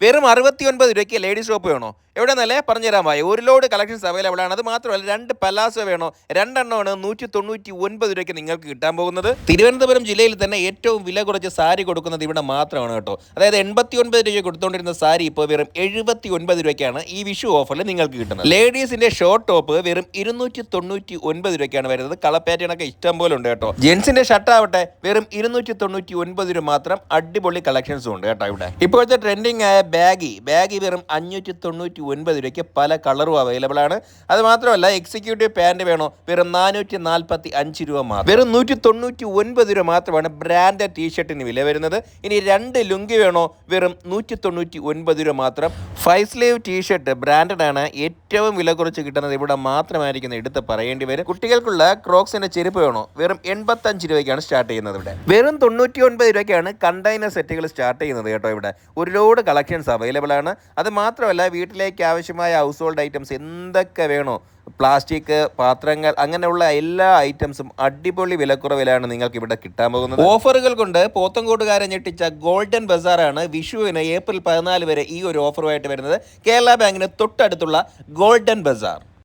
വെറും 69 രൂപയ്ക്ക് ladies top വേണോ? എവിടെ നിന്നല്ലേ പറഞ്ഞുതരാൻ പോയി. ഒരു ലോഡ് കളക്ഷൻസ് അവൈലബിൾ ആണ്. അത് മാത്രമല്ല 2 പലാസോ വേണോ? രണ്ടെണ്ണമാണ് 199 രൂപയ്ക്ക് നിങ്ങൾക്ക് കിട്ടാൻ പോകുന്നത്. തിരുവനന്തപുരം ജില്ലയിൽ തന്നെ ഏറ്റവും വില കുറച്ച് സാരി കൊടുക്കുന്നത് ഇവിടെ മാത്രമാണ് കേട്ടോ. അതായത് 89 രൂപ കൊടുത്തുകൊണ്ടിരുന്ന സാരി ഇപ്പോൾ വെറും 79 രൂപയ്ക്കാണ് ഈ വിഷു ഓഫറിൽ നിങ്ങൾക്ക് കിട്ടുന്നത്. ലേഡീസിന്റെ ഷോർട്ട് ടോപ്പ് വെറും 299 രൂപയ്ക്കാണ് വരുന്നത്. കളർ പാറ്റേൺ ഒക്കെ ഇഷ്ടം പോലെ ഉണ്ട് കേട്ടോ. ജെൻസിന്റെ ഷർട്ട് ആവട്ടെ വെറും 299 രൂപ മാത്രം. അടിപൊളി കളക്ഷൻസും ഉണ്ട് കേട്ടോ ഇവിടെ. ഇപ്പോഴത്തെ ട്രെൻഡിങ് ആയ ബാഗി വെറും 599 രൂപയ്ക്ക് പല കളറും അവൈലബിൾ ആണ്. അത് മാത്രമല്ല എക്സിക്യൂട്ടീവ് പാൻറ് വേണോ? വെറും 445 രൂപ മാത്രം. വെറും 199 രൂപ മാത്രമാണ് ബ്രാൻഡഡ് ടീഷർട്ടിന് വില വരുന്നത്. ഇനി 2 ലുങ്കി വേണോ? വെറും 199 രൂപ മാത്രം. 5 സ്ലീവ് ടീഷർട്ട് ബ്രാൻഡഡ് ആണ്. ഏറ്റവും വില കുറച്ച് കിട്ടുന്നത് ഇവിടെ മാത്രമായിരിക്കും എടുത്ത് പറയേണ്ടി വരും. കുട്ടികൾക്കുള്ള ക്രോക്സിന്റെ ചെരുപ്പ് വേണോ? വെറും 85 രൂപയ്ക്കാണ് സ്റ്റാർട്ട് ചെയ്യുന്നത് ഇവിടെ. വെറും 99 രൂപയ്ക്കാണ് കണ്ടെയ്നർ സെറ്റുകൾ സ്റ്റാർട്ട് ചെയ്യുന്നത് കേട്ടോ ഇവിടെ. ഒരു ലോഡ് കളക്ഷൻസ് അവൈലബിൾ ആണ്. അത് മാത്രമല്ല വീട്ടിലേക്ക് ആവശ്യമായ ഹൗസ് ഹോൾഡ് ഐറ്റംസ് എന്തൊക്കെ വേണോ, പ്ലാസ്റ്റിക് പാത്രങ്ങൾ, അങ്ങനെയുള്ള എല്ലാ ഐറ്റംസും അടിപൊളി വിലക്കുറവിലാണ് നിങ്ങൾക്ക് ഇവിടെ കിട്ടാൻ പോകുന്നത്. ഓഫറുകൾ കൊണ്ട് പോത്തങ്കോട്ടുകാരെ ഞെട്ടിച്ച ഗോൾഡൻ ബസാറാണ് വിഷുവിന് ഏപ്രിൽ 14 വരെ ഈ ഒരു ഓഫറുമായിട്ട് വരുന്നത്. കേരള ബാങ്കിന് തൊട്ടടുത്തുള്ള ഗോൾഡൻ ബസാർ.